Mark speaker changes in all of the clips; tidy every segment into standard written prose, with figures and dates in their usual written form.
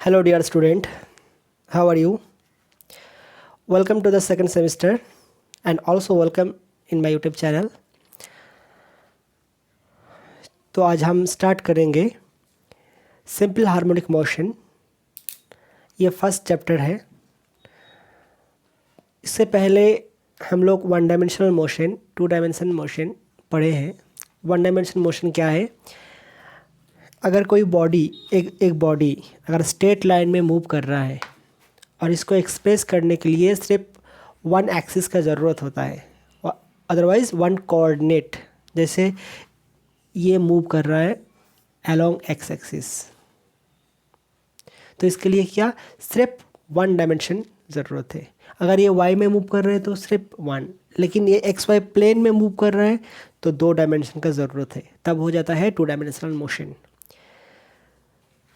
Speaker 1: Hello dear student, how are you? Welcome to the second semester and also welcome in my YouTube channel. तो आज हम start करेंगे simple harmonic motion. ये first chapter है। इससे पहले हम लोग one dimensional motion, two dimension motion पढ़े हैं। वन डायमेंशनल मोशन क्या है? अगर कोई बॉडी एक बॉडी अगर स्ट्रेट लाइन में मूव कर रहा है और इसको एक्सप्रेस करने के लिए सिर्फ वन एक्सिस का ज़रूरत होता है, अदरवाइज़ वन कोऑर्डिनेट। जैसे ये मूव कर रहा है अलोंग एक्स एक्सिस, तो इसके लिए क्या सिर्फ वन डायमेंशन ज़रूरत है। अगर ये वाई में मूव कर रहे हैं तो सिर्फ वन, लेकिन ये एक्स वाई प्लेन में मूव कर रहा है तो दो डायमेंशन का ज़रूरत है, तब हो जाता है टू डायमेंशनल मोशन।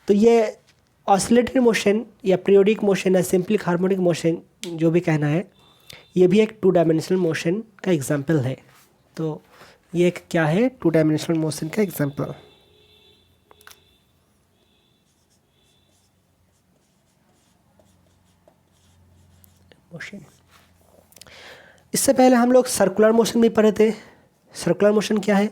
Speaker 1: तो ये ऑसिलेटरी मोशन या पीरियोडिक मोशन या सिंपल हार्मोनिक मोशन जो भी कहना है, ये भी एक टू डायमेंशनल मोशन का एग्जांपल है। तो ये एक क्या है? टू डायमेंशनल मोशन का एग्जांपल। मोशन, इससे पहले हम लोग सर्कुलर मोशन भी पढ़े थे। सर्कुलर मोशन क्या है?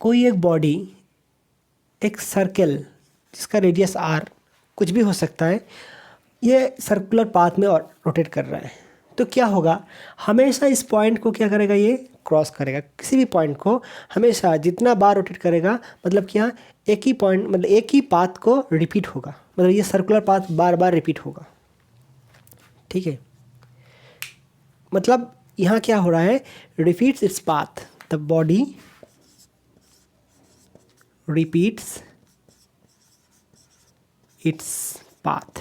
Speaker 1: कोई एक बॉडी एक सर्कल जिसका रेडियस आर कुछ भी हो सकता है, ये सर्कुलर पाथ में और रोटेट कर रहा है, तो क्या होगा? हमेशा इस पॉइंट को क्या करेगा? ये क्रॉस करेगा। किसी भी पॉइंट को हमेशा जितना बार रोटेट करेगा, मतलब कि यहाँ एक ही पॉइंट, मतलब एक ही पाथ को रिपीट होगा, मतलब ये सर्कुलर पाथ बार बार रिपीट होगा। ठीक है, मतलब यहाँ क्या हो रहा है? Repeats its path, the body repeats its path।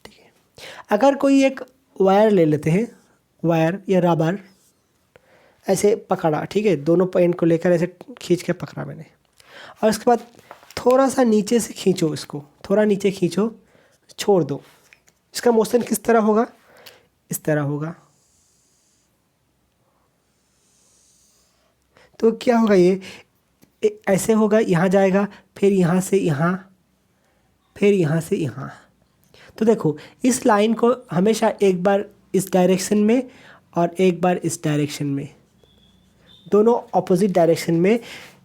Speaker 1: ठीक है, अगर कोई एक वायर ले लेते हैं, वायर या रबर ऐसे पकड़ा, ठीक है, दोनों पॉइंट को लेकर ऐसे खींच के पकड़ा मैंने, और उसके बाद थोड़ा सा नीचे से खींचो, इसको थोड़ा नीचे खींचो, छोड़ दो। इसका मोशन किस तरह होगा? इस तरह होगा। तो क्या होगा? ये ऐसे होगा, यहाँ जाएगा, फिर यहाँ से यहाँ, फिर यहाँ से यहाँ। तो देखो, इस लाइन को हमेशा एक बार इस डायरेक्शन में और एक बार इस डायरेक्शन में, दोनों ऑपोजिट डायरेक्शन में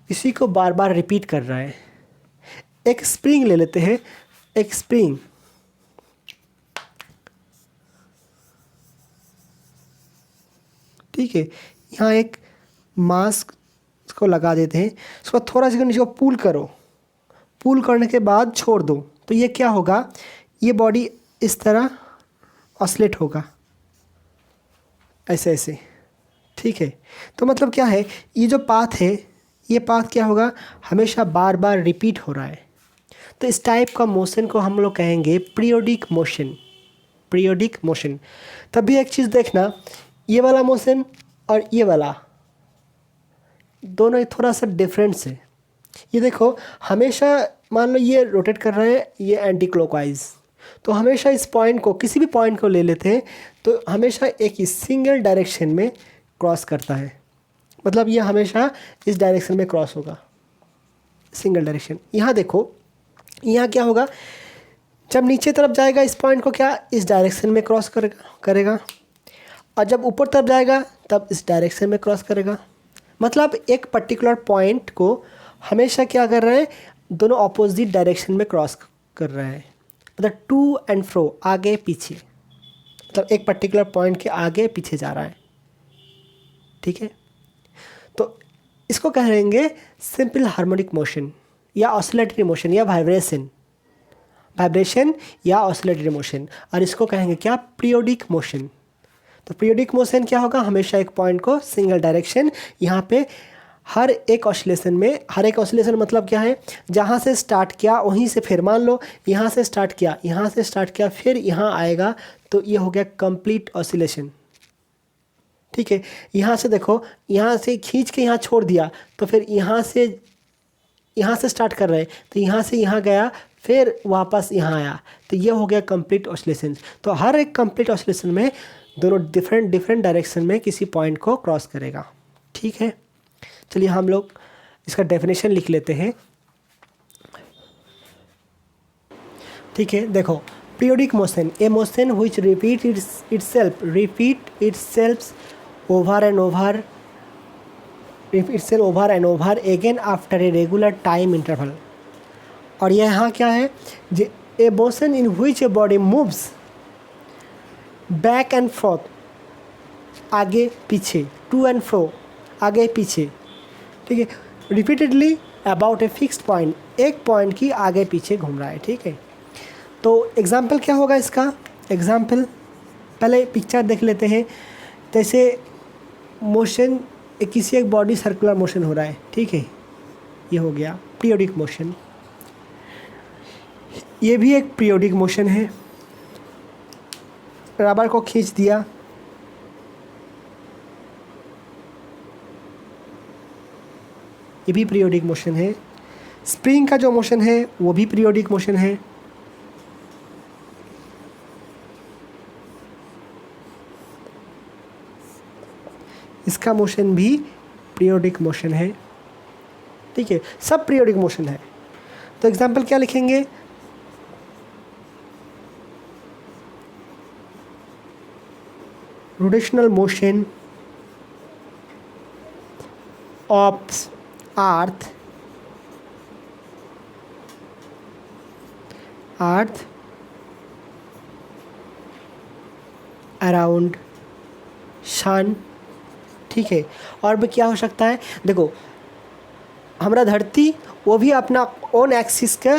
Speaker 1: इसी को बार बार रिपीट कर रहा है। एक स्प्रिंग ले लेते हैं, एक स्प्रिंग, ठीक है, यहाँ एक मास्क को लगा देते हैं, उसको थोड़ा सा नीचे को पुल करो, पुल करने के बाद छोड़ दो, तो ये क्या होगा? ये बॉडी इस तरह ऑसिलेट होगा, ऐसे ऐसे। ठीक है, तो मतलब क्या है? ये जो पाथ है, ये पाथ क्या होगा? हमेशा बार बार रिपीट हो रहा है। तो इस टाइप का मोशन को हम लोग कहेंगे पीरियोडिक मोशन। Periodic motion. तभी एक चीज़ देखना, ये वाला मोशन और ये वाला दोनों थोड़ा सा डिफरेंस है। ये देखो, हमेशा मान लो ये रोटेट कर रहे हैं, ये एंटी क्लॉकवाइज, तो हमेशा इस पॉइंट को, किसी भी पॉइंट को ले लेते हैं तो हमेशा एक ही सिंगल डायरेक्शन में क्रॉस करता है, मतलब ये हमेशा इस डायरेक्शन में क्रॉस होगा, सिंगल डायरेक्शन। यहाँ देखो, यहाँ क्या होगा? जब नीचे तरफ जाएगा इस पॉइंट को क्या इस डायरेक्शन में क्रॉस करेगा, और जब ऊपर तरफ जाएगा तब इस डायरेक्शन में क्रॉस करेगा। मतलब एक पर्टिकुलर पॉइंट को हमेशा क्या कर रहा है? दोनों ऑपोजिट डायरेक्शन में क्रॉस कर रहा है, मतलब टू एंड फ्रो, आगे पीछे, मतलब एक पर्टिकुलर पॉइंट के आगे पीछे जा रहा है। ठीक है, तो इसको कहेंगे सिंपल हार्मोनिक मोशन या ऑसिलेटरी मोशन या वाइब्रेशन या ऑसिलेटरी मोशन, और इसको कहेंगे क्या? Periodic motion. तो पीरियोडिक मोशन क्या होगा? हमेशा एक पॉइंट को सिंगल डायरेक्शन, यहाँ पे हर एक ऑसिलेशन में, हर एक ऑसिलेशन मतलब क्या है? जहाँ से स्टार्ट किया वहीं से, फिर मान लो यहाँ से स्टार्ट किया, फिर यहाँ आएगा, तो ये हो गया कंप्लीट ऑसिलेशन। ठीक है, यहाँ से देखो, यहाँ से खींच के यहाँ छोड़ दिया, तो फिर यहाँ से स्टार्ट कर रहे हैं, तो यहाँ से यहाँ गया, फिर वापस यहाँ आया, तो ये हो गया कंप्लीट ऑसिलेशन। तो हर एक कंप्लीट ऑसिलेशन में दोनों डिफरेंट डायरेक्शन में किसी पॉइंट को क्रॉस करेगा। ठीक है, चलिए हम लोग इसका डेफिनेशन लिख लेते हैं। ठीक है, देखो, periodic motion, a motion which repeat itself over and over again after a regular time interval. और ये यहाँ क्या है, a motion in which a body moves back and forth, आगे पीछे, टू एंड फ्रो, आगे पीछे, ठीक है, repeatedly about a fixed point, एक पॉइंट की आगे पीछे घूम रहा है। ठीक है, तो एग्जाम्पल क्या होगा इसका, एग्जाम्पल पहले पिक्चर देख लेते हैं। जैसे मोशन, किसी एक बॉडी सर्कुलर मोशन हो रहा है, ठीक है, ये हो गया पीरियोडिक मोशन। ये भी एक पीरियोडिक मोशन है, रबर को खींच दिया, ये भी पीरियोडिक मोशन है। स्प्रिंग का जो मोशन है वो भी पीरियोडिक मोशन है। इसका मोशन भी पीरियोडिक मोशन है। ठीक है, सब पीरियोडिक मोशन है। तो एग्जाम्पल क्या लिखेंगे, rotational motion of earth around sun. ठीक है, और भी क्या हो सकता है, देखो हमारा धरती वो भी अपना ओन एक्सिस के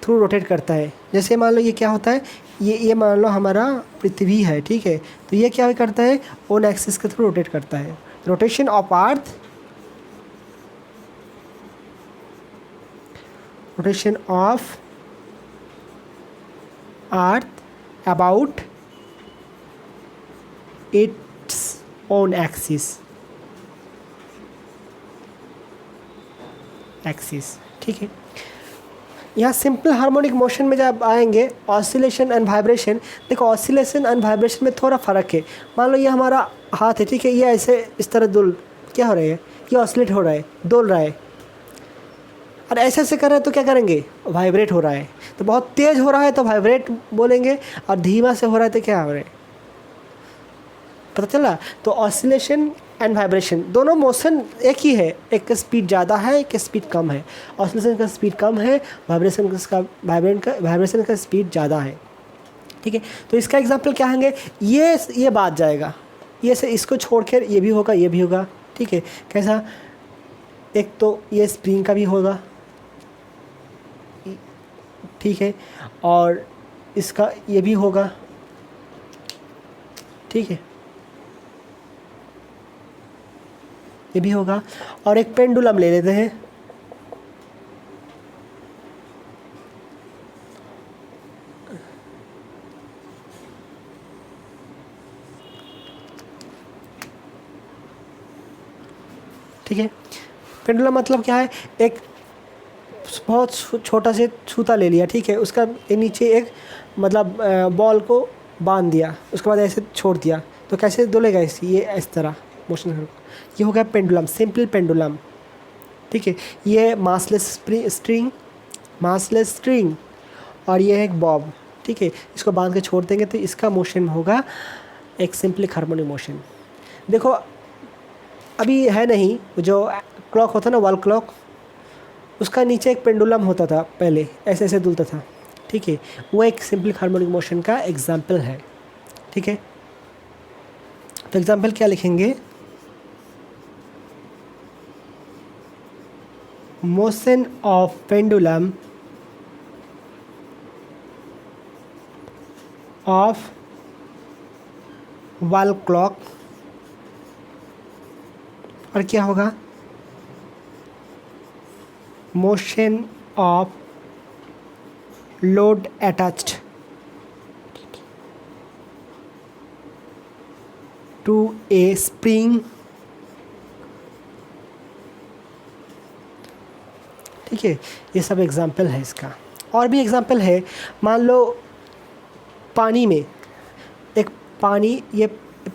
Speaker 1: थ्रू रोटेट करता है। जैसे मान लो ये क्या होता है, ये मान लो हमारा पृथ्वी है, ठीक है, तो ये क्या करता है, ओन एक्सिस के थ्रू रोटेट करता है। Rotation of earth, rotation of earth about its own axis, ठीक है। यहाँ सिंपल हार्मोनिक मोशन में जब आएंगे, ऑसिलेशन एंड वाइब्रेशन, देखो ऑसिलेशन एंड वाइब्रेशन में थोड़ा फ़र्क है। मान लो ये हमारा हाथ है, ठीक है, ये ऐसे इस तरह क्या हो रहा है, ये ऑसिलेट हो रहा है, डोल रहा है, और ऐसे ऐसे कर रहे हैं तो क्या करेंगे, वाइब्रेट हो रहा है। तो बहुत तेज़ हो रहा है तो वाइब्रेट बोलेंगे, और धीमा से हो रहा है तो क्या हो रहा है, पता चला। तो ऑसिलेशन एंड वाइब्रेशन दोनों मोशन एक ही है, एक का स्पीड ज़्यादा है, एक का स्पीड कम है। ऑसिलेशन का स्पीड कम है, वाइब्रेशन का स्पीड ज़्यादा है। ठीक है, तो इसका एग्जांपल क्या होंगे, ये बात जाएगा, ये से इसको छोड़ कर ये भी होगा, ये भी होगा। ठीक है, कैसा, एक तो ये स्प्रिंग का भी होगा, ठीक है, और इसका ये भी होगा, ठीक है, ये भी होगा। और एक पेंडुलम ले लेते हैं, ठीक है। पेंडुलम मतलब क्या है, एक बहुत छोटा से सूता ले लिया, ठीक है, उसका नीचे एक मतलब बॉल को बांध दिया, उसके बाद ऐसे छोड़ दिया, तो कैसे डोलेगा ये इस तरह मोशन होगा। ये हो गया पेंडुलम, सिंपल पेंडुलम। ठीक है, ये मासलेस स्ट्रिंग, और ये है एक बॉब। ठीक है, इसको बांध के छोड़ देंगे तो इसका मोशन होगा एक सिंपल हार्मोनिक मोशन। देखो अभी है नहीं, जो क्लॉक होता ना, वॉल क्लॉक, उसका नीचे एक पेंडुलम होता था पहले, ऐसे ऐसे डुलता था। ठीक है, वो एक सिंपल हार्मोनिक मोशन का एग्जाम्पल है। ठीक है, तो एग्जाम्पल क्या लिखेंगे, motion of pendulum of wall clock, और क्या होगा, motion of load attached to a spring. ठीक है, ये सब एग्जाम्पल है इसका। और भी एग्जाम्पल है, मान लो पानी में ये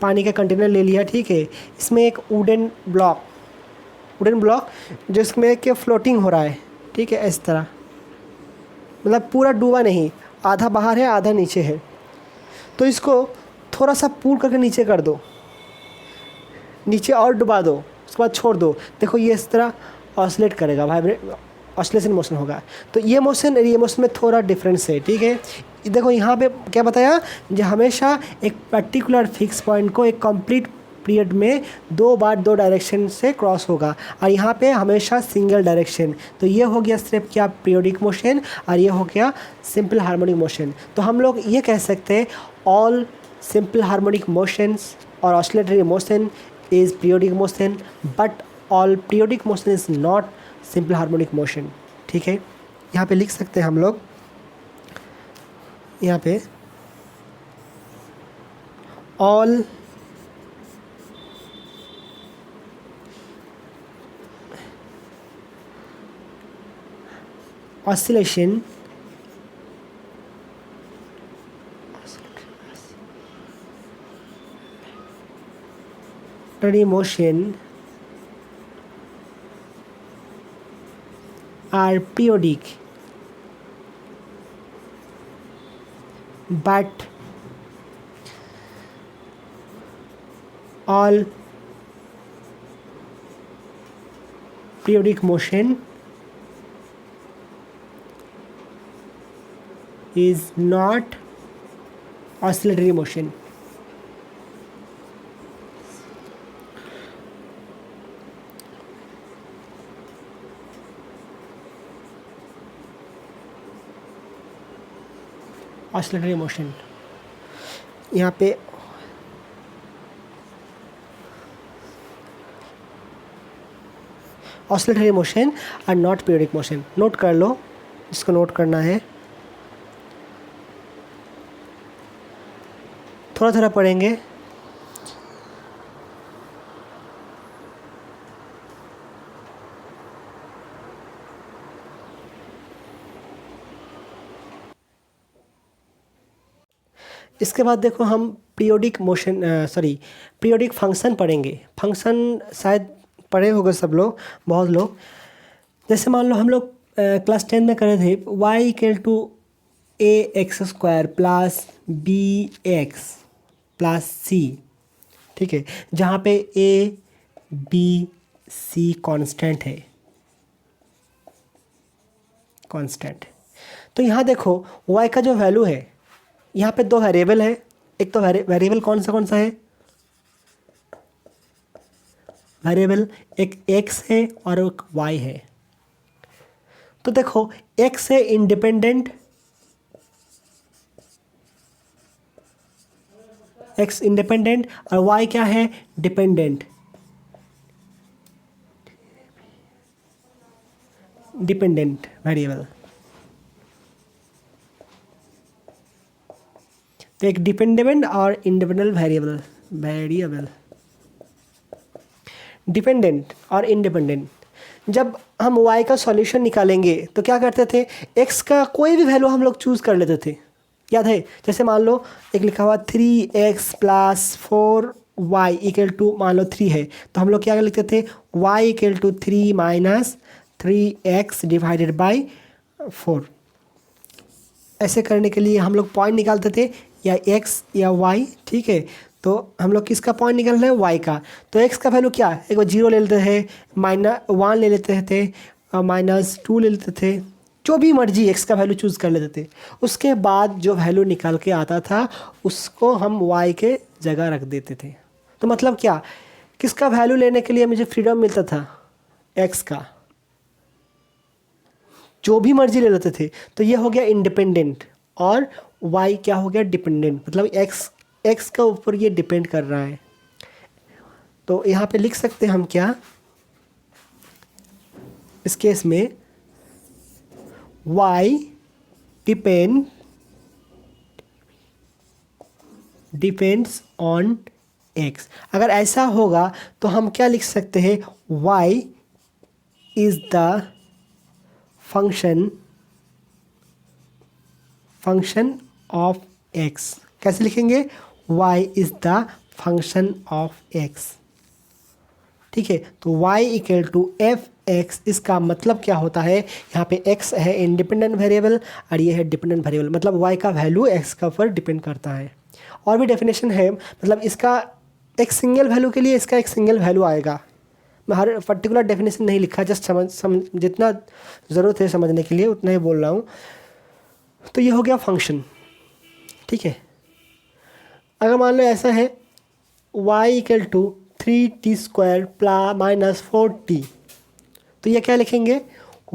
Speaker 1: पानी का कंटेनर ले लिया, ठीक है, इसमें एक वुडन ब्लॉक वुडन ब्लॉक जिसमें कि फ्लोटिंग हो रहा है, ठीक है, इस तरह, मतलब पूरा डूबा नहीं, आधा बाहर है आधा नीचे है। तो इसको थोड़ा सा पुल करके नीचे कर दो, नीचे और डुबा दो, उसके बाद छोड़ दो। देखो ये इस तरह ऑसिलेट करेगा, वाइब्रेट, ऑसिलेशन मोशन होगा। तो ये मोशन और ये मोशन में थोड़ा डिफरेंस है, ठीक है। देखो यहाँ पे क्या बताया, जो हमेशा एक पर्टिकुलर फिक्स पॉइंट को एक कंप्लीट पीरियड में 2 बार 2 डायरेक्शन से क्रॉस होगा, और यहाँ पे हमेशा सिंगल डायरेक्शन। तो ये हो गया सिर्फ क्या, पीरियोडिक मोशन, और ये हो गया सिंपल हार्मोनिक मोशन। तो हम लोग ये कह सकते हैं ऑल सिंपल हार्मोनिक मोशंस और oscillatory motion is periodic motion, but all periodic motion is not simple harmonic motion, ठीक है। यहाँ पे लिख सकते हैं हम लोग, यहाँ पे all oscillation motion are periodic, but all periodic motion is not oscillatory motion। Oscillatory motion, यहाँ पे ऑसिलेटरी मोशन और नॉट पीरियोडिक मोशन। नोट कर लो, इसको नोट करना है, थोड़ा थोड़ा पढ़ेंगे। इसके बाद देखो हम पीरियोडिक मोशन पीरियोडिक फंक्शन पढ़ेंगे। फंक्शन शायद पढ़े होंगे सब लोग, बहुत लोग। जैसे मान लो हम लोग क्लास 10 में करे थे y equal to ax² plus bx plus c, ठीक है, जहाँ पे a b c कांस्टेंट है, कांस्टेंट। तो यहाँ देखो y का जो वैल्यू है, यहाँ पे 2 वेरिएबल है। एक तो वेरिएबल कौन सा है, वेरिएबल एक x है और एक y है। तो देखो x है इंडिपेंडेंट, x इंडिपेंडेंट, और y क्या है, डिपेंडेंट, डिपेंडेंट वेरिएबल। तो एक डिपेंडेंट और इंडिपेंडेंट वेरिएबल, डिपेंडेंट और इंडिपेंडेंट। जब हम y का सॉल्यूशन निकालेंगे तो क्या करते थे, x का कोई भी वैल्यू हम लोग चूज़ कर लेते थे, याद है। जैसे मान लो एक लिखा हुआ 3x plus 4y equal to मान लो 3 है, तो हम लोग क्या लिखते थे, y equal to 3 minus 3x divided by 4। ऐसे करने के लिए हम लोग पॉइंट निकालते थे, या x या y, ठीक है। तो हम लोग किसका पॉइंट निकाल रहे हैं, y का। तो x का वैल्यू क्या, एक बार 0 ले लेते हैं, -1 ले लेते थे, -2 ले लेते थे, जो भी मर्जी x का वैल्यू चूज़ कर लेते थे। उसके बाद जो वैल्यू निकाल के आता था उसको हम y के जगह रख देते थे। तो मतलब क्या, किसका वैल्यू लेने के लिए मुझे फ्रीडम मिलता था, x का, जो भी मर्जी ले लेते थे। तो ये हो गया इंडिपेंडेंट, और y क्या हो गया, डिपेंडेंट, मतलब x का ऊपर ये डिपेंड कर रहा है। तो यहाँ पे लिख सकते हैं हम क्या, इस केस में y डिपेंड्स ऑन x। अगर ऐसा होगा तो हम क्या लिख सकते हैं, y is the function of x। कैसे लिखेंगे, y is the function of x, ठीक है। तो y equal to f x, इसका मतलब क्या होता है, यहाँ पे x है इंडिपेंडेंट वेरिएबल और ये है डिपेंडेंट वेरिएबल, मतलब y का वैल्यू x का ऊपर डिपेंड करता है। और भी डेफिनेशन है, मतलब इसका एक सिंगल वैल्यू के लिए इसका एक सिंगल वैल्यू आएगा। मैं हर पर्टिकुलर डेफिनेशन नहीं लिखा, जस्ट समझ जितना ज़रूरत है समझने के लिए उतना ही बोल रहा हूँ। तो ये हो गया फंक्शन, ठीक है। अगर मान लो ऐसा है y equal to 3t² minus 4t, तो ये क्या लिखेंगे,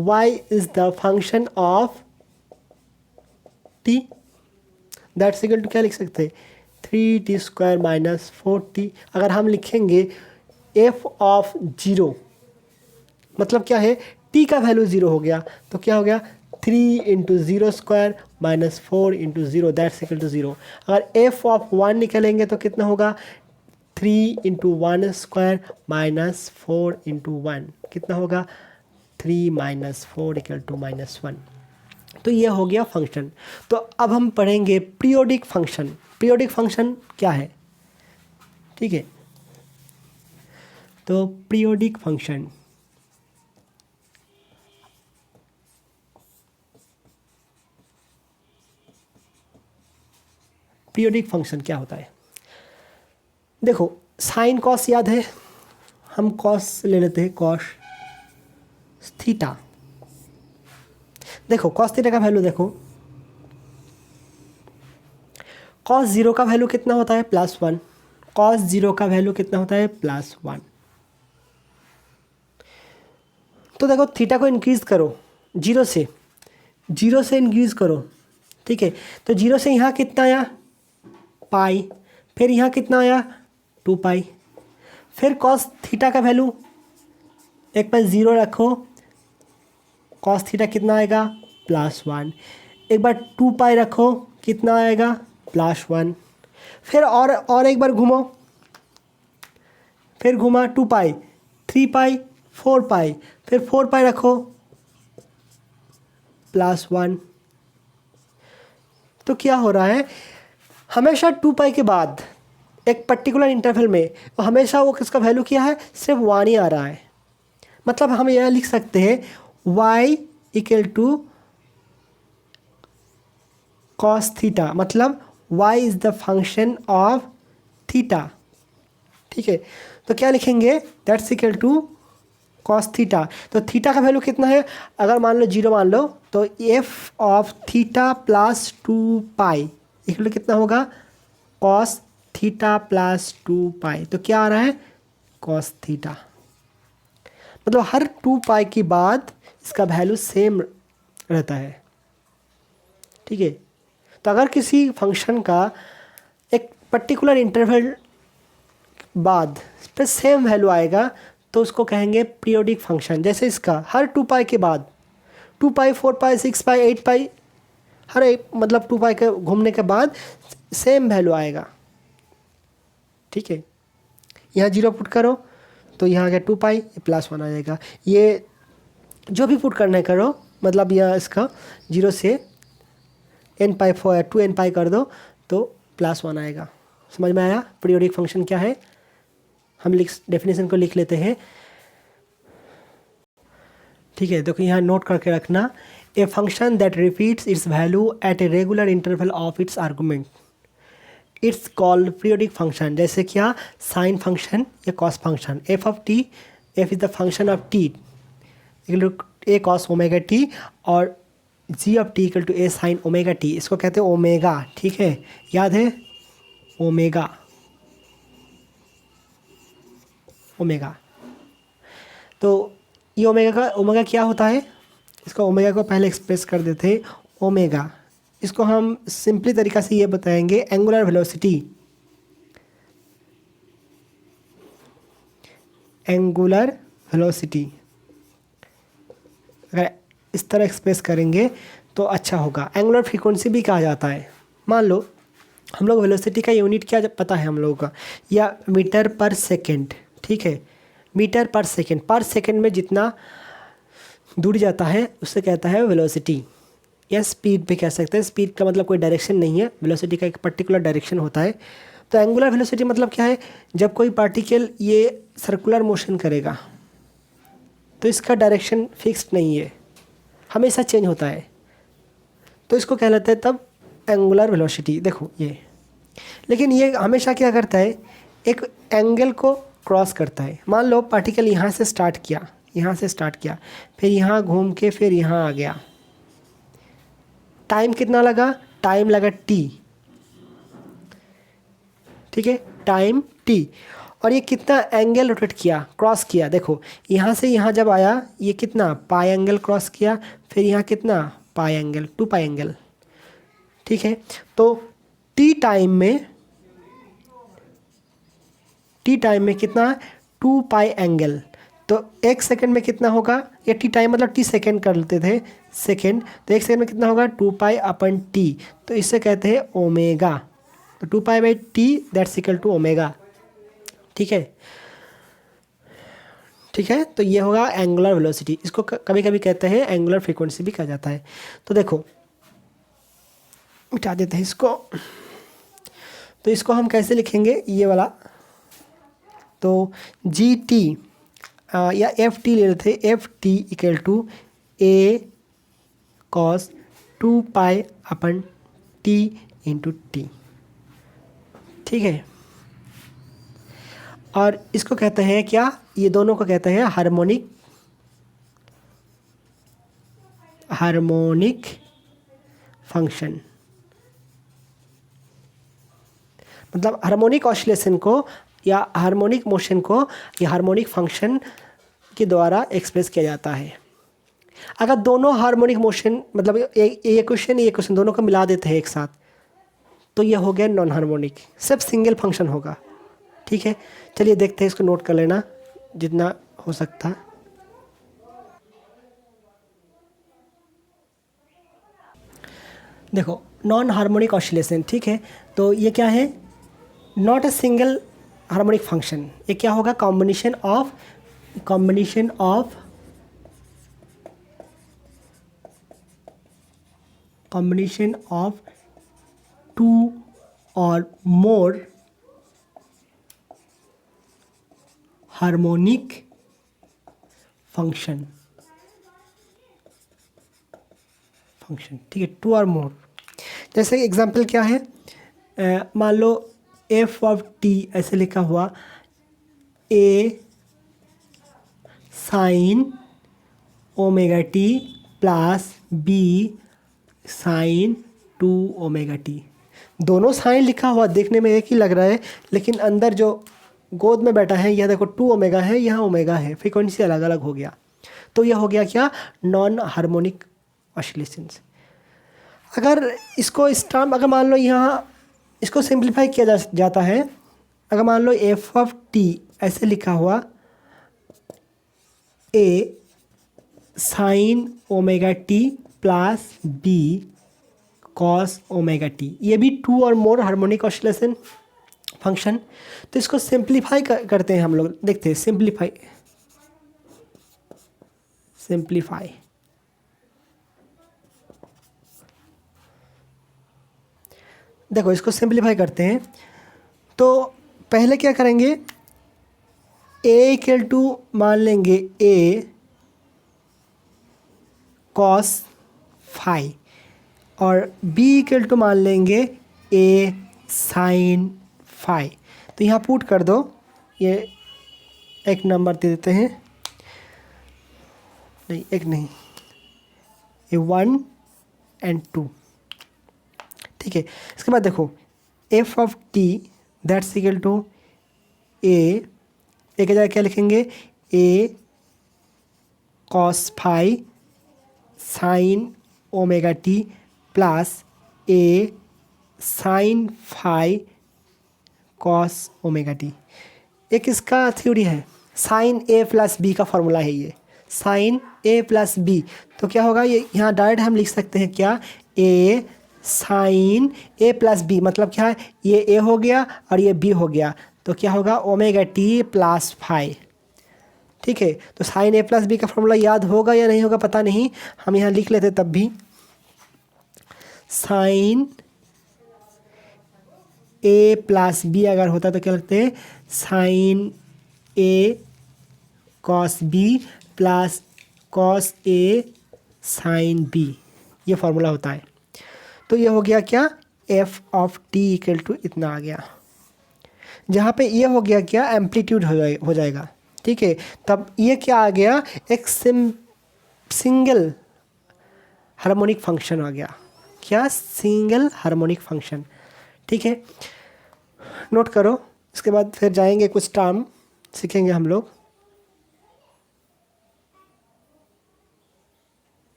Speaker 1: y is the function of t, that's equal to क्या लिख सकते हैं, 3t² माइनस 4t। अगर हम लिखेंगे f ऑफ 0, मतलब क्या है, t का वैल्यू 0 हो गया, तो क्या हो गया 3 into 0² minus 4 into 0, that's equal to 0। अगर f ऑफ 1 निकलेंगे तो कितना होगा, 3 इंटू 1² माइनस 4 इंटू 1, कितना होगा 3 माइनस 4 इक्वल टू -1। तो ये हो गया फंक्शन। तो अब हम पढ़ेंगे पीरियोडिक फंक्शन। पीरियोडिक फंक्शन क्या है, ठीक है। तो पीरियोडिक फंक्शन, पीरियोडिक फंक्शन क्या होता है, देखो साइन कॉस याद है, हम कॉस ले लेते हैं, कॉस थीटा। देखो कॉस थीटा का वैल्यू देखो, कॉस 0 का वैल्यू कितना होता है, +1। कॉस 0 का वैल्यू कितना होता है, +1। तो देखो थीटा को इंक्रीज करो, 0 से इंक्रीज करो, ठीक है। तो 0 से यहाँ कितना आया, पाई, फिर यहाँ कितना आया 2 पाई, फिर कॉस थीटा का वैल्यू एक बार 0 रखो, कॉस थीटा कितना आएगा, +1। एक बार 2 पाई रखो, कितना आएगा, +1। फिर और एक बार घूमो, फिर घुमा 2 पाई, 3 पाई, 4 पाई, फिर 4 पाई रखो, +1। तो क्या हो रहा है, हमेशा 2 पाई के बाद एक पर्टिकुलर इंटरवल में हमेशा वो किसका वैल्यू क्या है, सिर्फ 1 ही आ रहा है। मतलब हम यह लिख सकते हैं y equal to cos theta, मतलब y is the function of theta, ठीक है। तो क्या लिखेंगे, that's equal to cos theta. तो थीटा का वैल्यू कितना है, अगर मान लो 0 मान लो, तो f of theta plus 2 pi equal to कितना होगा, कॉस थीटा प्लस 2 पाई। तो क्या आ रहा है, कॉस थीटा। मतलब हर 2 पाई के बाद इसका वैल्यू सेम रहता है, ठीक है। तो अगर किसी फंक्शन का एक पर्टिकुलर इंटरवल बाद पर सेम वैल्यू आएगा तो उसको कहेंगे पीरियोडिक फंक्शन। जैसे इसका हर 2 पाई के बाद, 2 पाई, 4 पाई, 6 पाई, 8 पाई, हर एक मतलब 2 पाई के घूमने के बाद सेम वैल्यू आएगा, ठीक है। यहाँ 0 पुट करो तो यहाँ आ गया 2 पाई, +1 आ जाएगा। ये जो भी पुट करना है करो, मतलब यहाँ इसका 0 से n पाई 2n पाई कर दो तो +1 आएगा। समझ में आया पीरियोडिक फंक्शन क्या है। हम डेफिनेशन को लिख लेते हैं, ठीक है। देखो यहाँ नोट करके रखना, a function that repeats its value at a regular interval of its argument, it's called periodic function. जैसे क्या, साइन फंक्शन या cos function, f of t, f is the function of t a cos omega t, और g of t equal to a sine omega t. इसको कहते हैं omega, ठीक है, याद है ओमेगा, ओमेगा। तो ये ओमेगा क्या होता है, इसको ओमेगा को पहले एक्सप्रेस कर देते हैं, ओमेगा इसको हम सिंपली तरीका से ये बताएंगे, एंगुलर वेलोसिटी, एंगुलर वेलोसिटी। अगर इस तरह एक्सप्रेस करेंगे तो अच्छा होगा। एंगुलर फ्रीक्वेंसी भी कहा जाता है। मान लो हम लोग वेलोसिटी का यूनिट क्या पता है हम लोगों का, या मीटर पर सेकेंड, ठीक है। मीटर पर सेकेंड में जितना दूर जाता है उससे कहता है वेलोसिटी, या स्पीड भी कह सकते हैं। स्पीड का मतलब कोई डायरेक्शन नहीं है, वेलोसिटी का एक पर्टिकुलर डायरेक्शन होता है। तो एंगुलर वेलोसिटी मतलब क्या है, जब कोई पार्टिकल ये सर्कुलर मोशन करेगा तो इसका डायरेक्शन फिक्स्ड नहीं है, हमेशा चेंज होता है, तो इसको कहलाता है तब एंगुलर वेलोसिटी। देखो ये, लेकिन ये हमेशा क्या करता है, एक एंगल को क्रॉस करता है। मान लो पार्टिकल यहाँ से स्टार्ट किया, यहाँ से स्टार्ट किया, फिर यहाँ घूम के फिर यहाँ आ गया, टाइम कितना लगा, टाइम लगा टी, ठीक है, टाइम टी। और ये कितना एंगल रोटेट किया, क्रॉस किया, देखो यहाँ से यहाँ जब आया ये कितना पाई एंगल क्रॉस किया, फिर यहाँ कितना पाई एंगल, 2 पाई एंगल, ठीक है। तो टी टाइम में कितना 2 पाई एंगल, तो 1 सेकंड में कितना होगा, ये टी टाइम मतलब टी सेकंड कर लेते थे सेकंड, तो 1 सेकंड में कितना होगा 2 पाई अपन टी, तो इससे कहते हैं ओमेगा। तो 2 pi by t that's equal to omega, ठीक है, ठीक है। तो ये होगा एंगुलर वेलोसिटी, इसको कभी कभी कहते हैं एंगुलर फ्रीक्वेंसी भी कहा जाता है। तो देखो मिटा देते हैं इसको, तो इसको हम कैसे लिखेंगे ये वाला, तो जी टी या एफ टी ले लेते हैं, f t equal to a cos 2 pi अपन टी इंटू टी, ठीक है। और इसको कहते हैं क्या, ये दोनों को कहते हैं हार्मोनिक फंक्शन, मतलब हार्मोनिक ऑसिलेशन को या हार्मोनिक मोशन को या हार्मोनिक फंक्शन के द्वारा एक्सप्रेस किया जाता है। अगर दोनों हार्मोनिक मोशन मतलब ये क्वेश्चन दोनों को मिला देते हैं एक साथ, तो ये हो गया नॉन हार्मोनिक, सिर्फ सिंगल फंक्शन होगा, ठीक है। चलिए देखते हैं, इसको नोट कर लेना जितना हो सकता। देखो नॉन हार्मोनिक ऑसिलेशन, ठीक है, तो ये क्या है, not a single harmonic function, ये क्या होगा, कॉम्बिनेशन ऑफ 2 और मोर हार्मोनिक फंक्शन, ठीक है, 2 और मोर। जैसे एग्जांपल क्या है, मान लो एफ ऑफ टी ऐसे लिखा हुआ, a sine omega t plus b sine 2 omega t. दोनों साइन लिखा हुआ देखने में एक ही लग रहा है, लेकिन अंदर जो गोद में बैठा है यह देखो 2 ओमेगा है, यहाँ ओमेगा है, फ्रीक्वेंसी अलग अलग हो गया, तो यह हो गया क्या, नॉन हार्मोनिक ऑसिलेशंस। अगर इसको इस टर्म, अगर मान लो यहाँ इसको सिंप्लीफाई किया जाता है, अगर मान लो एफ ऑफ टी ऐसे लिखा हुआ, a sine omega t plus b cos omega t, ये भी 2 और मोर हार्मोनिक ऑसिलेशन फंक्शन। तो इसको सिंप्लीफाई करते हैं हम लोग, देखते हैं सिंप्लीफाई। देखो इसको सिंप्लीफाई करते हैं, तो पहले क्या करेंगे, ए इक्वल टू मान लेंगे ए कॉस फाई, और बी इक्वल टू मान लेंगे ए साइन फाई। तो यहाँ पुट कर दो, ये एक नंबर दे देते हैं, नहीं एक नहीं, ये 1 और 2, ठीक है। इसके बाद देखो f of t that's equal to a के जगह क्या लिखेंगे, a cos phi sine omega t plus a sine phi cos omega t. एक इसका थ्योरी है, साइन ए प्लस बी का फॉर्मूला है ये, साइन ए प्लस बी, तो क्या होगा, ये यहाँ डायरेक्ट हम लिख सकते हैं क्या, ए साइन ए प्लस बी, मतलब क्या है, ये ए हो गया और ये बी हो गया, तो क्या होगा ओमेगा टी प्लस फाई, ठीक है। तो साइन ए प्लस बी का फॉर्मूला याद होगा या नहीं होगा पता नहीं, हम यहाँ लिख लेते तब भी, साइन ए प्लस बी अगर होता तो क्या लिखते हैं, sine a cos b plus cos a sine b, ये फॉर्मूला होता है। तो ये हो गया क्या, f of t equal to इतना आ गया, जहाँ पे ये हो गया क्या, एम्पलीट्यूड हो जाएगा, ठीक है। तब ये क्या आ गया, एक सिंगल हार्मोनिक फंक्शन आ गया, क्या, सिंगल हार्मोनिक फंक्शन, ठीक है। नोट करो, इसके बाद फिर जाएंगे कुछ टर्म सीखेंगे हम लोग।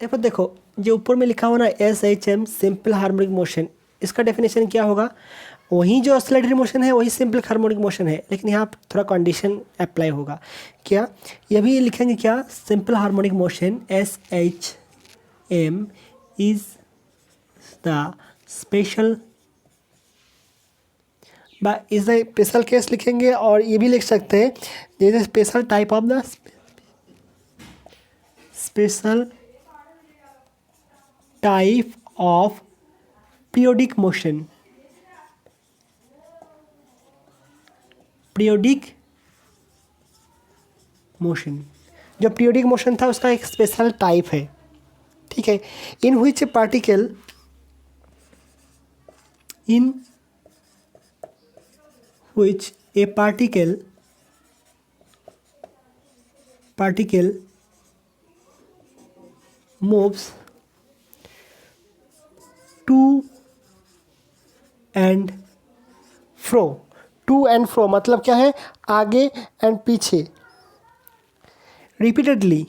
Speaker 1: देखो जो ऊपर में लिखा हुआ ना SHM सिंपल हार्मोनिक मोशन, इसका डेफिनेशन क्या होगा, वही जो ऑसिलेटरी मोशन है वही सिंपल हार्मोनिक मोशन है, लेकिन यहाँ थोड़ा कंडीशन अप्लाई होगा। क्या, ये भी लिखेंगे क्या, simple harmonic motion SHM is the special special case लिखेंगे, और ये भी लिख सकते हैं जैसे special type of the special type of periodic motion, periodic motion, जो पीरियोडिक मोशन था उसका एक स्पेशल टाइप है, ठीक है। In which particle, in which a particle moves to and fro, to and fro मतलब क्या है, आगे एंड पीछे, repeatedly,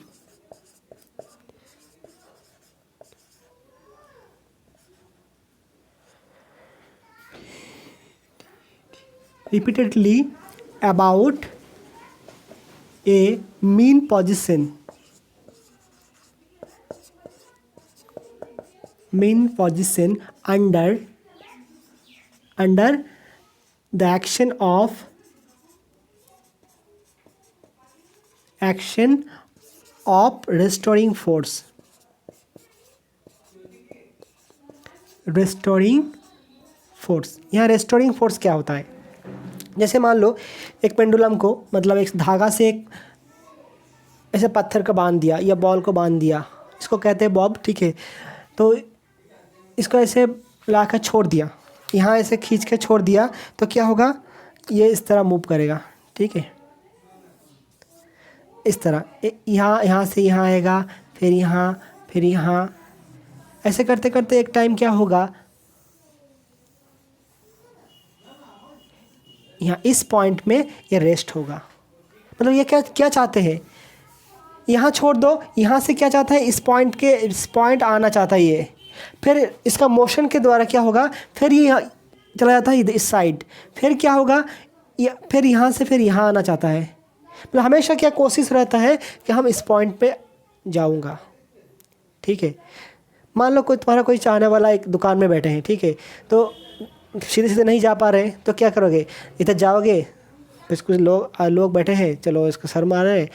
Speaker 1: about a mean position, under the action of restoring force, यहाँ रेस्टोरिंग फोर्स क्या होता है, जैसे मान लो एक पेंडुलम को, मतलब एक धागा से एक ऐसे पत्थर को बांध दिया या बॉल को बांध दिया, इसको कहते हैं बॉब, ठीक है। तो इसको ऐसे ला कर छोड़ दिया, यहाँ ऐसे खींच के छोड़ दिया, तो क्या होगा, ये इस तरह मूव करेगा, ठीक है, इस तरह, यहाँ से यहाँ आएगा, फिर यहाँ, ऐसे करते करते एक टाइम क्या होगा, यहाँ इस पॉइंट में ये रेस्ट होगा। मतलब ये क्या चाहते हैं, यहाँ छोड़ दो, यहाँ से क्या चाहता है, इस पॉइंट आना चाहता है ये, फिर इसका मोशन के द्वारा क्या होगा, फिर ये चला जाता है इस साइड, फिर क्या होगा, फिर यहाँ से फिर यहाँ आना चाहता है। मतलब हमेशा क्या कोशिश रहता है कि हम इस पॉइंट पे जाऊँगा, ठीक है। मान लो तुम्हारा कोई चाहने वाला एक दुकान में बैठे हैं, ठीक है, तो सीधे सीधे नहीं जा पा रहे, तो क्या करोगे, इधर जाओगे, कुछ लोग बैठे हैं, चलो इसको सर मारे,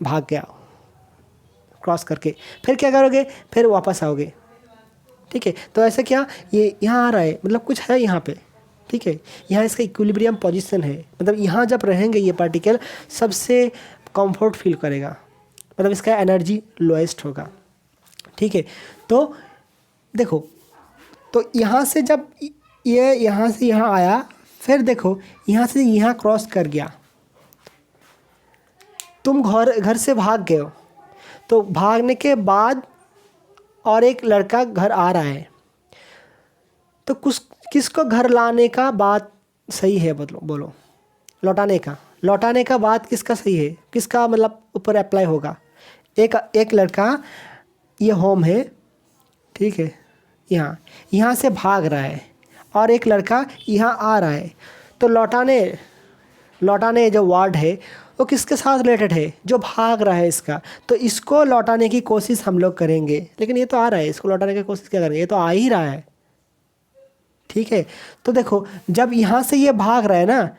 Speaker 1: भाग के आओ क्रॉस करके, फिर क्या करोगे, फिर वापस आओगे, ठीक है। तो ऐसा क्या, ये यहाँ आ रहा है, मतलब कुछ है यहाँ पे, ठीक है, यहाँ इसका इक्विलिब्रियम पोजीशन है, मतलब यहाँ जब रहेंगे ये पार्टिकल सबसे कंफर्ट फील करेगा, मतलब इसका एनर्जी लोएस्ट होगा, ठीक है। तो देखो, तो यहाँ से जब ये यहाँ से यहाँ आया, फिर देखो यहाँ से यहाँ क्रॉस कर गया, तुम घर से भाग गए हो, तो भागने के बाद और एक लड़का घर आ रहा है, तो किसको घर लाने का बात सही है, बोलो, लौटाने का बात किसका सही है, किसका मतलब ऊपर अप्लाई होगा, एक लड़का, ये होम है, ठीक है, यहाँ से भाग रहा है, और एक लड़का यहाँ आ रहा है, तो लौटाने जो वर्ड है वो किसके साथ रिलेटेड है, जो भाग रहा है इसका, तो इसको लौटाने की कोशिश हम लोग करेंगे, लेकिन ये तो आ रहा है, इसको लौटाने की कोशिश क्या करेंगे, ये तो आ ही रहा है, ठीक है। तो देखो जब यहाँ से ये भाग रहा है ना,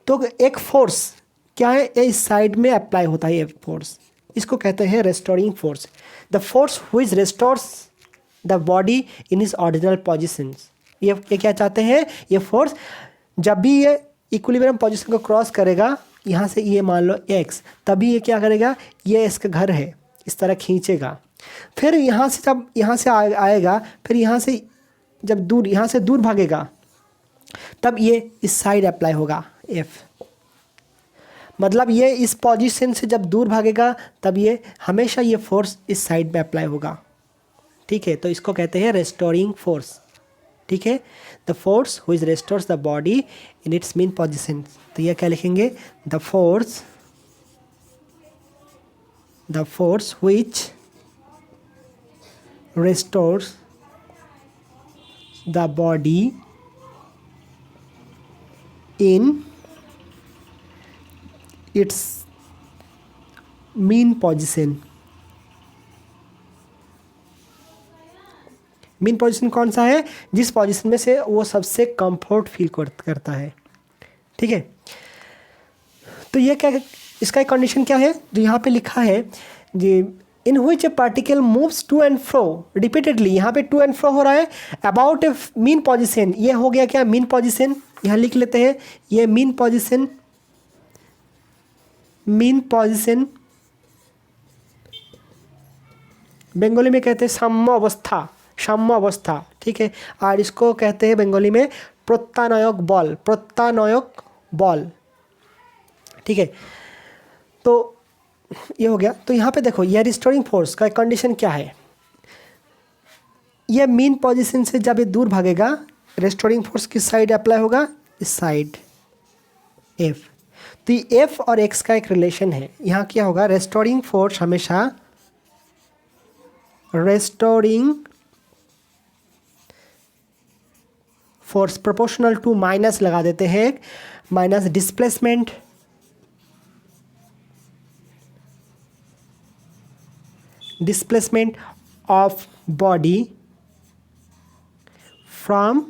Speaker 1: तो एक फोर्स क्या है, इस साइड में अप्लाई होता है, ये फोर्स, इसको कहते हैं restoring force, the force which restores the body in its original positions, ये क्या चाहते हैं, ये फोर्स जब भी ये इक्विलिब्रियम पोजीशन को क्रॉस करेगा, यहाँ से ये मान लो x, तभी ये क्या करेगा, ये इसका घर है, इस तरह खींचेगा। फिर यहाँ से जब यहाँ से आएगा, फिर यहाँ से जब दूर, यहाँ से दूर भागेगा, तब ये इस साइड अप्लाई होगा F। मतलब ये इस पोजीशन से जब दूर भागेगा तब ये हमेशा ये फोर्स इस साइड में अप्लाई होगा। ठीक है, तो इसको कहते हैं रेस्टोरिंग फोर्स। ठीक है, the force which restores the body in its mean position. तो ये क्या लिखेंगे, the force which restores the body in its mean position. Mean position कौन सा है, जिस पोजीशन में से वो सबसे कंफर्ट फील करता है। ठीक है, तो ये क्या, इसका एक कंडीशन क्या है जो यहाँ पे लिखा है, जी in which a particle moves to and fro repeatedly. यहाँ पे टू एंड फ्रो हो रहा है अबाउट ए मीन पोजीशन। ये हो गया क्या, मीन पोजीशन। यहाँ लिख लेते हैं ये mean position. Mean position Bengali में कहते हैं साम्य अवस्था, साम्य अवस्था। ठीक है, और इसको कहते हैं बंगाली में प्रत्यानयक बल, प्रत्यानयक बल। ठीक है, तो ये हो गया। तो यहाँ पे देखो ये रिस्टोरिंग फोर्स का कंडीशन क्या है, ये मीन पोजीशन से जब ये दूर भागेगा, रेस्टोरिंग फोर्स किस साइड अप्लाई होगा, इस साइड F। तो ये F और X का एक रिलेशन है। यहाँ क्या होगा, रेस्टोरिंग फोर्स हमेशा, restoring force proportional to minus लगा देते हैं, minus displacement, displacement of body from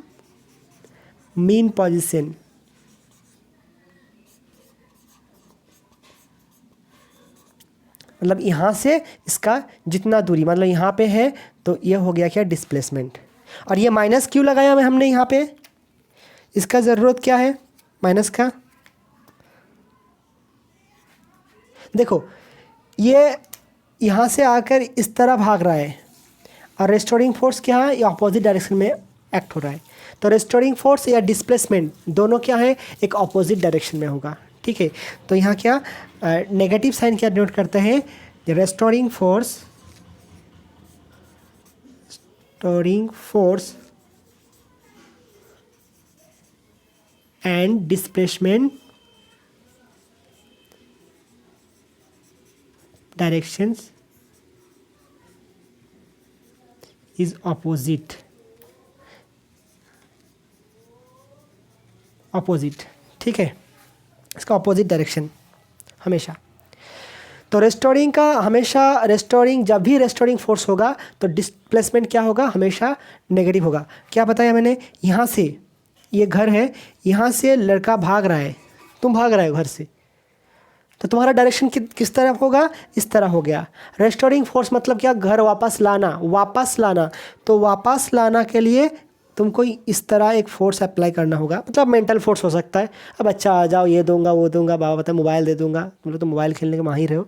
Speaker 1: mean position. मतलब यहाँ से इसका जितना दूरी, मतलब यहाँ पे है तो ये हो गया क्या, डिस्प्लेसमेंट। और ये माइनस क्यों लगाया हमने यहाँ पे, इसका ज़रूरत क्या है माइनस का, देखो ये यहाँ से आकर इस तरह भाग रहा है और रेस्टोरिंग फोर्स क्या है, ये अपोजिट डायरेक्शन में एक्ट हो रहा है। तो रेस्टोरिंग फोर्स या डिस्प्लेसमेंट दोनों क्या है, एक अपोजिट डायरेक्शन में होगा। ठीक है, तो यहाँ क्या नेगेटिव साइन क्या नोट करते हैं, restoring force, restoring force and displacement directions is opposite, opposite. ठीक है, इसका ऑपोजिट डायरेक्शन हमेशा। तो रेस्टोरिंग का हमेशा, रेस्टोरिंग जब भी रेस्टोरिंग फोर्स होगा तो डिस्प्लेसमेंट क्या होगा, हमेशा नेगेटिव होगा। क्या बताया मैंने, यहाँ से ये घर है, यहाँ से लड़का भाग रहा है, तुम भाग रहे हो घर से, तो तुम्हारा डायरेक्शन किस तरफ होगा, इस तरह हो गया। रेस्टोरिंग फोर्स मतलब क्या, घर वापस लाना, वापस लाना। तो वापस लाना के लिए तुमको इस तरह एक फोर्स अप्लाई करना होगा, मतलब मेंटल फोर्स हो सकता है। अब अच्छा आ जाओ, ये दूंगा वो दूंगा, बाबा बता मोबाइल दे दूंगा, तुम लोग तो मोबाइल खेलने के माहिर हो,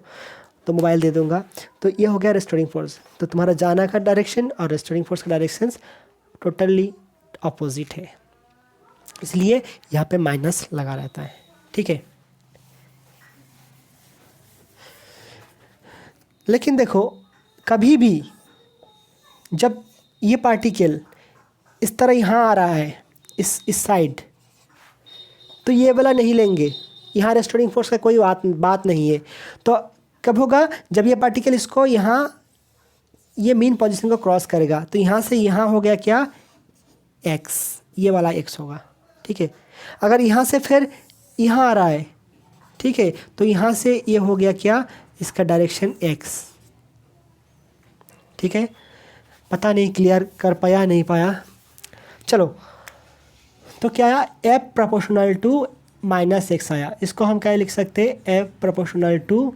Speaker 1: तो मोबाइल दे दूंगा। तो ये हो गया रेस्टोरिंग फोर्स। तो तुम्हारा जाना का डायरेक्शन और रेस्टोरिंग फोर्स का डायरेक्शन टोटली अपोजिट है, इसलिए यहाँ पे माइनस लगा रहता है। ठीक है, लेकिन देखो कभी भी जब ये पार्टिकल इस तरह यहाँ आ रहा है, इस साइड, तो ये वाला नहीं लेंगे, यहाँ रेस्टोरिंग फोर्स का कोई बात नहीं है। तो कब होगा, जब ये पार्टिकल इसको यहाँ ये मीन पोजीशन को क्रॉस करेगा, तो यहाँ से यहाँ हो गया क्या, x, ये वाला x होगा। ठीक है, अगर यहाँ से फिर यहाँ आ रहा है, ठीक है, तो यहाँ से ये हो गया क्या, इसका डायरेक्शन x। ठीक है, पता नहीं क्लियर कर पाया नहीं पाया, चलो। तो क्या आया, f proportional to minus x आया। इसको हम क्या लिख सकते हैं, f proportional to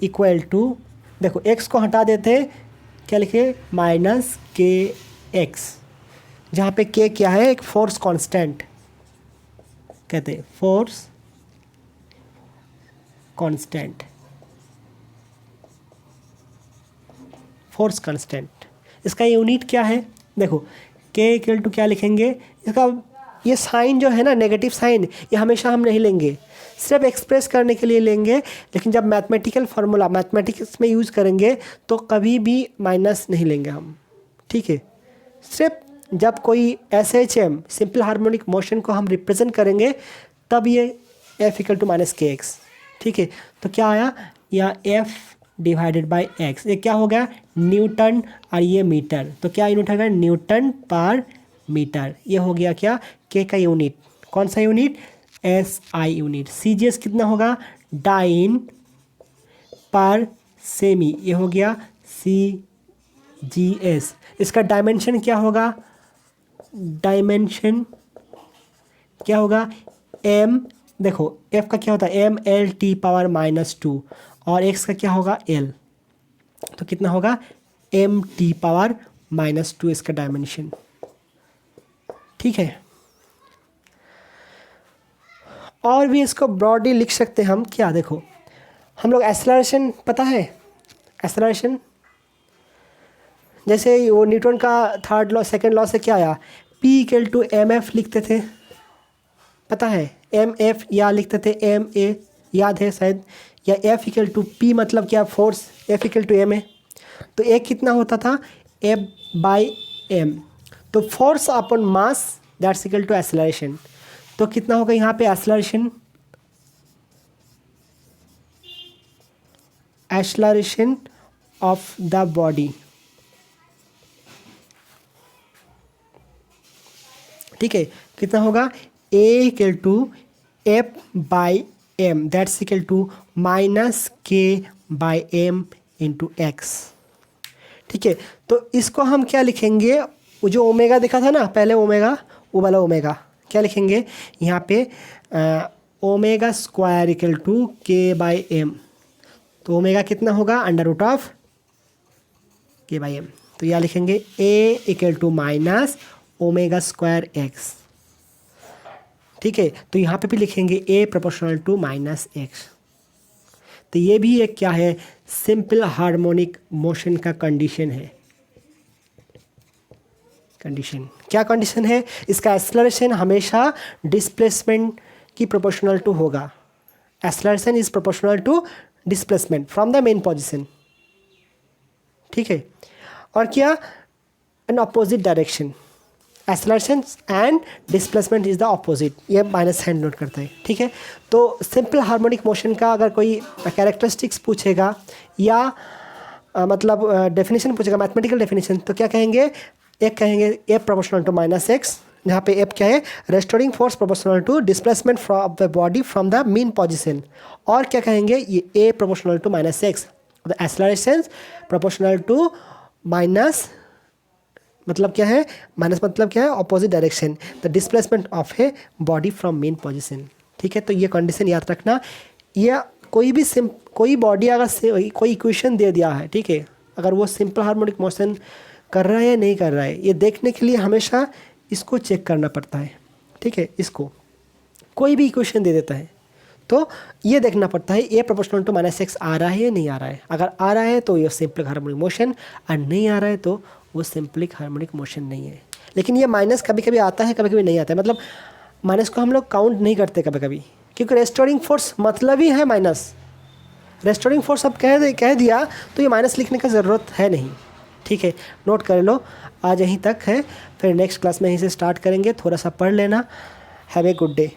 Speaker 1: equal to, देखो x को हटा देते, क्या लिखे, माइनस के एक्स, जहाँ पे के क्या है, एक फोर्स कांस्टेंट कहते हैं, फोर्स कांस्टेंट, फोर्स कांस्टेंट। इसका यूनिट क्या है, देखो के इक्वल टू क्या लिखेंगे, इसका ये साइन जो है ना, नेगेटिव साइन, ये हमेशा हम नहीं लेंगे, सिर्फ एक्सप्रेस करने के लिए लेंगे। लेकिन जब मैथमेटिकल फार्मूला मैथमेटिक्स में यूज़ करेंगे तो कभी भी माइनस नहीं लेंगे हम, ठीक है। सिर्फ जब कोई SHM सिंपल हार्मोनिक मोशन को हम रिप्रेजेंट करेंगे तब ये F इक्वल टू माइनस के एक्स, ठीक है। तो क्या आया, या F डिवाइडेड बाई एक्स, ये क्या हो गया, न्यूटन, और ये मीटर, तो क्या यूनिट होगा, न्यूटन पर मीटर। ये हो गया क्या, के का यूनिट, कौन सा यूनिट, SI यूनिट। CGS कितना होगा, डाइन पर सेमी, ये हो गया CGS। इसका डायमेंशन क्या होगा, डायमेंशन क्या होगा, M, देखो F का क्या होता है, MLT⁻⁻2, और X का क्या होगा, L, तो कितना होगा, MT⁻⁻2 इसका डायमेंशन, ठीक है। और भी इसको ब्रॉडली लिख सकते हैं हम, क्या देखो, हम लोग एक्सेलरेशन पता है, एक्सेलरेशन जैसे वो न्यूटन का थर्ड लॉ सेकंड लॉ से क्या आया, P इक्वल टू MF लिखते थे, पता है, MF या लिखते थे MA, याद है शायद, या F इक्वल टू P मतलब क्या, force, F equal to M है, तो A कितना होता था, F/m, तो force upon mass that's equal to acceleration. तो कितना होगा यहाँ पे acceleration, acceleration of the body, ठीक है, कितना होगा, A equal to F/m that's equal to minus K/m into x, ठीक है। तो इसको हम क्या लिखेंगे, वो जो ओमेगा दिखा था ना पहले, ओमेगा, वो वाला ओमेगा क्या लिखेंगे यहाँ पे, omega square equal to K/m, तो ओमेगा कितना होगा, √ऑफ K/m, तो यह लिखेंगे A equal to minus omega square x, ठीक है। तो यहाँ पे भी लिखेंगे A proportional to minus x. तो ये भी एक क्या है, सिंपल हार्मोनिक मोशन का कंडीशन है, कंडीशन, क्या कंडीशन है, इसका एक्सेलरेशन हमेशा डिस्प्लेसमेंट की प्रोपोर्शनल टू होगा, acceleration is proportional to displacement from the mean position, ठीक है। और क्या, an opposite direction, acceleration and displacement is the opposite, ये माइनस साइन नोट करता है, ठीक है। तो सिंपल हार्मोनिक मोशन का अगर कोई कैरेक्टरिस्टिक्स पूछेगा या मतलब डेफिनेशन पूछेगा, मैथमेटिकल डेफिनेशन, तो क्या कहेंगे, एक कहेंगे F proportional to minus x, जहाँ पे F क्या है, restoring force proportional to displacement from the body from the mean position, और क्या कहेंगे, ये A proportional to minus x, the acceleration proportional to minus, मतलब क्या है, माइनस मतलब क्या है, opposite direction, the displacement of a body from mean position, ठीक है। तो ये कंडीशन याद रखना, या कोई भी कोई बॉडी अगर कोई इक्वेशन दे दिया है, ठीक है, अगर वो सिंपल हार्मोनिक मोशन कर रहा है या नहीं कर रहा है, ये देखने के लिए हमेशा इसको चेक करना पड़ता है, ठीक है। इसको कोई भी इक्वेशन दे देता है तो ये देखना पड़ता है A proportional to minus x आ रहा है या नहीं आ रहा है, अगर आ रहा है तो ये सिंपल हार्मोनिक मोशन, और नहीं आ रहा है तो वो सिंपलिक हार्मोनिक मोशन नहीं है। लेकिन ये माइनस कभी कभी आता है, कभी कभी नहीं आता है, मतलब माइनस को हम लोग काउंट नहीं करते कभी कभी, क्योंकि रेस्टोरिंग फोर्स मतलब ही है माइनस, रेस्टोरिंग फोर्स अब कह दिया तो ये माइनस लिखने का ज़रूरत है नहीं, ठीक है। नोट कर लो, आज यहीं तक है, फिर नेक्स्ट क्लास में यहीं से स्टार्ट करेंगे, थोड़ा सा पढ़ लेना। Have a good day.